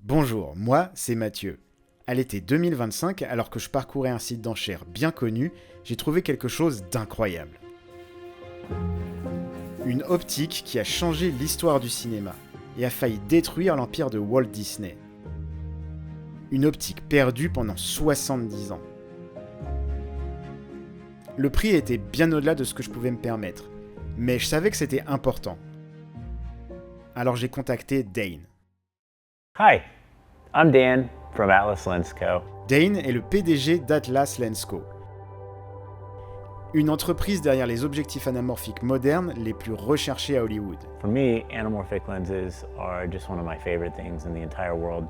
Bonjour, moi c'est Mathieu. À l'été 2025, alors que je parcourais un site d'enchères bien connu, j'ai trouvé quelque chose d'incroyable. Une optique qui a changé l'histoire du cinéma et a failli détruire l'empire de Walt Disney. Une optique perdue pendant 70 ans. Le prix était bien au-delà de ce que je pouvais me permettre, mais je savais que c'était important. Alors j'ai contacté Dane. Hi, I'm Dan from Atlas Lens Co. Dane est le PDG d'Atlas Lens Co. Une entreprise derrière les objectifs anamorphiques modernes les plus recherchés à Hollywood. For me, anamorphic lenses are just one of my favorite things in the entire world.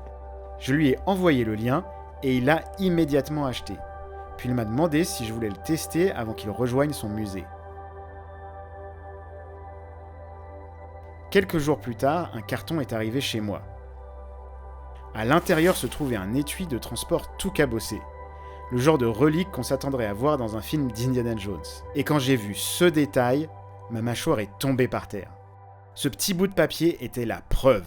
Je lui ai envoyé le lien et il l'a immédiatement acheté. Puis il m'a demandé si je voulais le tester avant qu'il rejoigne son musée. Quelques jours plus tard, un carton est arrivé chez moi. À l'intérieur se trouvait un étui de transport tout cabossé. Le genre de relique qu'on s'attendrait à voir dans un film d'Indiana Jones. Et quand j'ai vu ce détail, ma mâchoire est tombée par terre. Ce petit bout de papier était la preuve.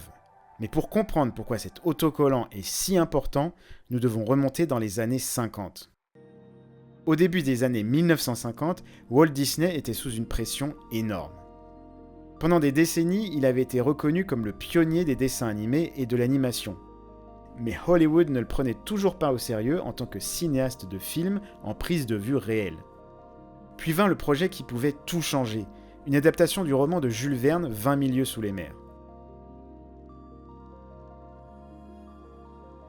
Mais pour comprendre pourquoi cet autocollant est si important, nous devons remonter dans les années 50. Au début des années 1950, Walt Disney était sous une pression énorme. Pendant des décennies, il avait été reconnu comme le pionnier des dessins animés et de l'animation. Mais Hollywood ne le prenait toujours pas au sérieux en tant que cinéaste de films en prise de vue réelle. Puis vint le projet qui pouvait tout changer, une adaptation du roman de Jules Verne, 20 000 lieues sous les mers.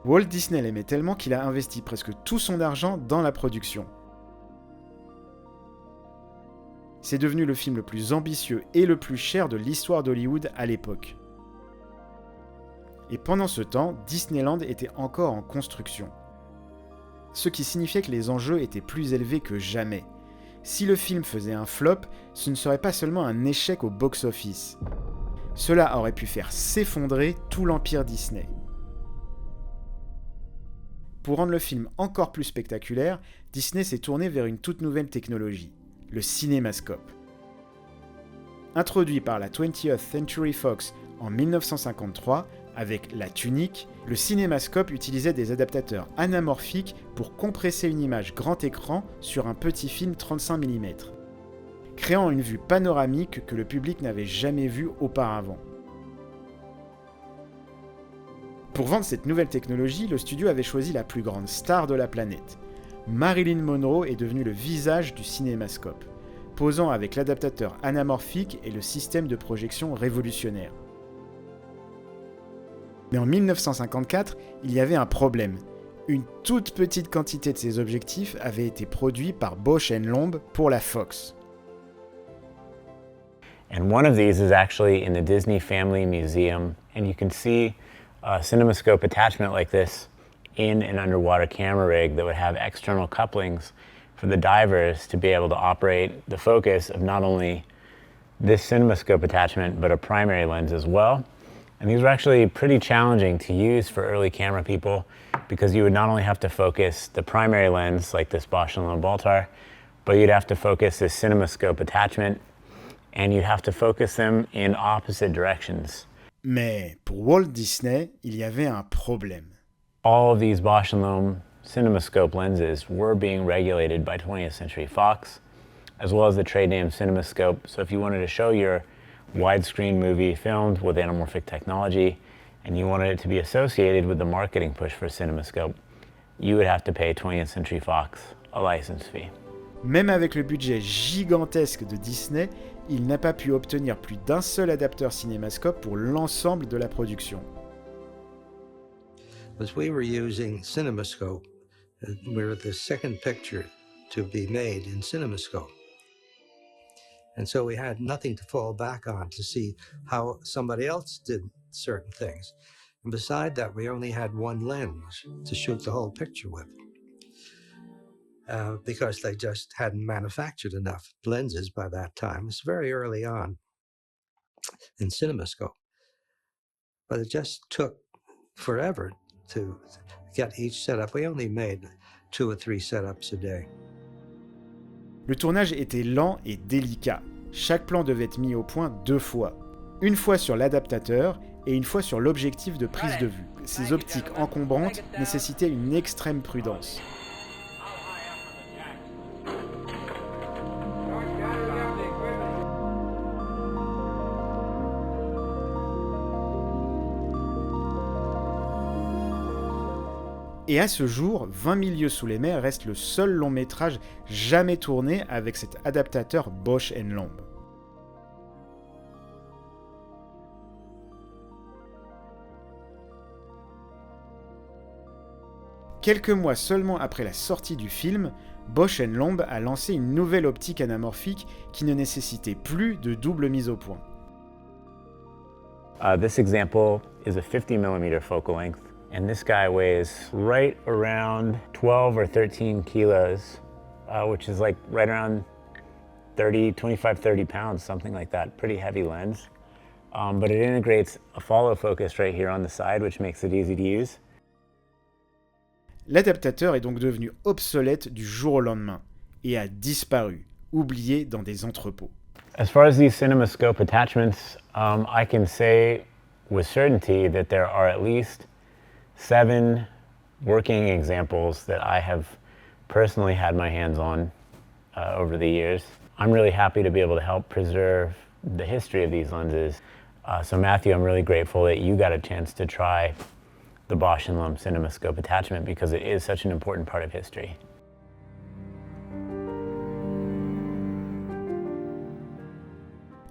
Walt Disney l'aimait tellement qu'il a investi presque tout son argent dans la production. C'est devenu le film le plus ambitieux et le plus cher de l'histoire d'Hollywood à l'époque. Et pendant ce temps, Disneyland était encore en construction. Ce qui signifiait que les enjeux étaient plus élevés que jamais. Si le film faisait un flop, ce ne serait pas seulement un échec au box-office. Cela aurait pu faire s'effondrer tout l'empire Disney. Pour rendre le film encore plus spectaculaire, Disney s'est tourné vers une toute nouvelle technologie, le cinémascope. Introduit par la 20th Century Fox en 1953, avec la tunique, le cinémascope utilisait des adaptateurs anamorphiques pour compresser une image grand écran sur un petit film 35 mm, créant une vue panoramique que le public n'avait jamais vue auparavant. Pour vendre cette nouvelle technologie, le studio avait choisi la plus grande star de la planète. Marilyn Monroe est devenue le visage du cinémascope, posant avec l'adaptateur anamorphique et le système de projection révolutionnaire. Mais en 1954, il y avait un problème. Une toute petite quantité de ces objectifs avait été produite par Bausch & Lomb pour la Fox. And one of these is actually in the Disney Family Museum, and you can see a cinemascope attachment like this in an underwater camera rig that would have external couplings for the divers to be able to operate the focus of not only this cinemascope attachment, but a primary lens as well. And these were actually pretty challenging to use for early camera people because you would not only have to focus the primary lens like this Bausch & Lomb Baltar, but you'd have to focus this cinemascope attachment and you'd have to focus them in opposite directions. Mais pour Walt Disney, il y avait un problème. All of these Bausch & Lomb cinemascope lenses were being regulated by 20th Century Fox, as well as the trade name CinemaScope. So if you wanted to show your widescreen movie filmed with anamorphic technology and you wanted it to be associated with the marketing push for CinemaScope, you would have to pay 20th Century Fox a license fee. Même avec le budget gigantesque de Disney, il n'a pas pu obtenir plus d'un seul adapteur cinémascope pour l'ensemble de la production. As we were using CinemaScope, we were the second picture to be made in CinemaScope. And so we had nothing to fall back on to see how somebody else did certain things. And beside that, we only had one lens to shoot the whole picture with. Because they just hadn't manufactured enough lenses by that time. It's very early on in CinemaScope. But it just took forever to get each setup. We only made 2 or 3 setups a day. Le tournage était lent et délicat. Chaque plan devait être mis au point 2 fois. Une fois sur l'adaptateur et une fois sur l'objectif de prise de vue. Ces optiques encombrantes nécessitaient une extrême prudence. Et à ce jour, 20 000 lieues sous les mers reste le seul long métrage jamais tourné avec cet adaptateur Bausch & Lomb. Quelques mois seulement après la sortie du film, Bausch & Lomb a lancé une nouvelle optique anamorphique qui ne nécessitait plus de double mise au point. This example is a 50mm focal length, and this guy weighs right around 12 or 13 kilos, which is like right around 30 pounds, something like that. Pretty heavy lens. But it integrates a follow focus right here on the side, which makes it easy to use. L'adaptateur est donc devenu obsolète du jour au lendemain et a disparu, oublié dans des entrepôts. As far as these CinemaScope attachments, I can say with certainty that there are at least 7 working examples that I have personally had my hands on over the years. I'm really happy to be able to help preserve the history of these lenses. So Matthew, I'm really grateful that you got a chance to try the Bausch & Lomb CinemaScope attachment because it is such an important part of history.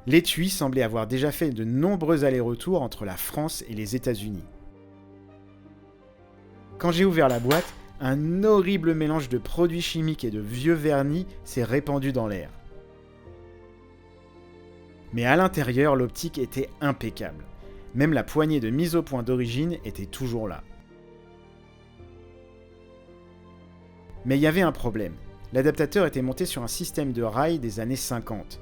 L'étui semblait avoir déjà fait de nombreux allers-retours entre la France et les États-Unis. Quand j'ai ouvert la boîte, un horrible mélange de produits chimiques et de vieux vernis s'est répandu dans l'air. Mais à l'intérieur, l'optique était impeccable. Même la poignée de mise au point d'origine était toujours là. Mais il y avait un problème. L'adaptateur était monté sur un système de rails des années 50,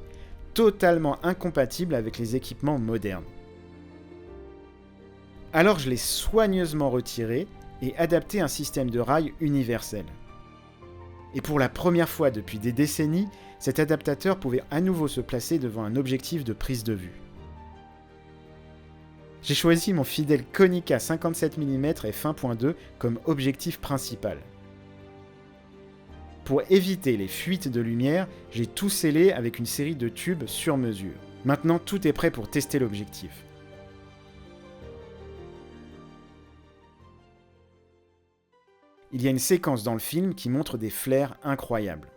totalement incompatible avec les équipements modernes. Alors je l'ai soigneusement retiré et adapté un système de rails universel. Et pour la première fois depuis des décennies, cet adaptateur pouvait à nouveau se placer devant un objectif de prise de vue. J'ai choisi mon fidèle Konica 57 mm f1.2 comme objectif principal. Pour éviter les fuites de lumière, j'ai tout scellé avec une série de tubes sur mesure. Maintenant, tout est prêt pour tester l'objectif. Il y a une séquence dans le film qui montre des flares incroyables.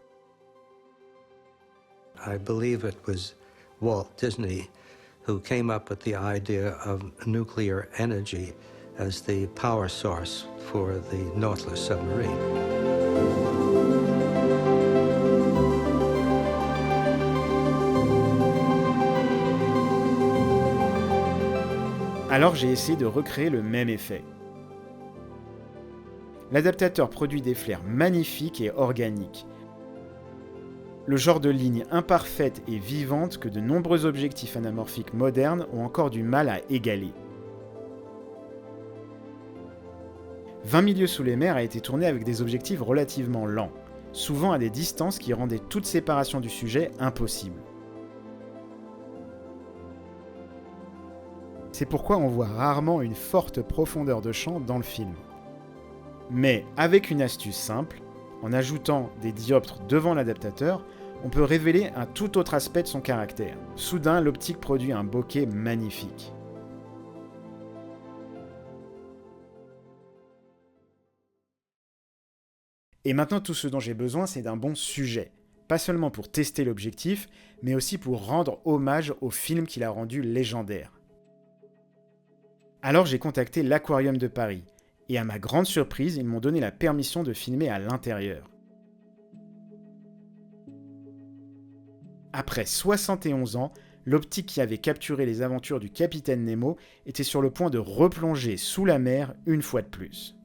I believe it was Walt Disney who came up with the idea of nuclear energy as the power source for the Nautilus submarine. Alors j'ai essayé de recréer le même effet. L'adaptateur produit des flares magnifiques et organiques. Le genre de ligne imparfaite et vivante que de nombreux objectifs anamorphiques modernes ont encore du mal à égaler. 20 000 lieues sous les mers a été tourné avec des objectifs relativement lents, souvent à des distances qui rendaient toute séparation du sujet impossible. C'est pourquoi on voit rarement une forte profondeur de champ dans le film. Mais avec une astuce simple, en ajoutant des dioptres devant l'adaptateur, on peut révéler un tout autre aspect de son caractère. Soudain, l'optique produit un bokeh magnifique. Et maintenant, tout ce dont j'ai besoin, c'est d'un bon sujet. Pas seulement pour tester l'objectif, mais aussi pour rendre hommage au film qui l'a rendu légendaire. Alors j'ai contacté l'Aquarium de Paris, et à ma grande surprise, ils m'ont donné la permission de filmer à l'intérieur. Après 71 ans, l'optique qui avait capturé les aventures du capitaine Nemo était sur le point de replonger sous la mer une fois de plus.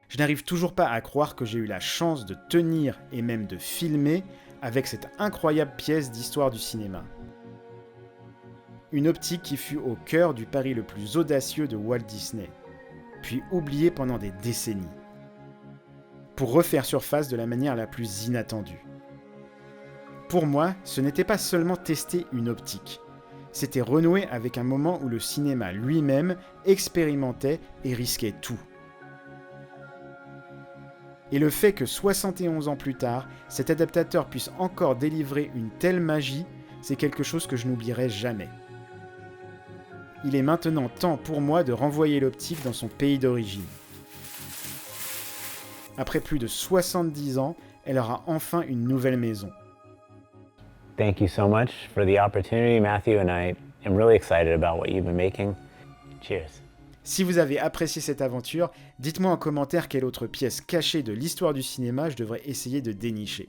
Je n'arrive toujours pas à croire que j'ai eu la chance de tenir et même de filmer avec cette incroyable pièce d'histoire du cinéma. Une optique qui fut au cœur du pari le plus audacieux de Walt Disney, puis oubliée pendant des décennies, pour refaire surface de la manière la plus inattendue. Pour moi, ce n'était pas seulement tester une optique, c'était renouer avec un moment où le cinéma lui-même expérimentait et risquait tout. Et le fait que 71 ans plus tard, cet adaptateur puisse encore délivrer une telle magie, c'est quelque chose que je n'oublierai jamais. Il est maintenant temps pour moi de renvoyer l'optique dans son pays d'origine. Après plus de 70 ans, elle aura enfin une nouvelle maison. Thank you so much for the opportunity, Matthew, and I am really excited about what you've been making. Cheers. Si vous avez apprécié cette aventure, dites-moi en commentaire quelle autre pièce cachée de l'histoire du cinéma je devrais essayer de dénicher.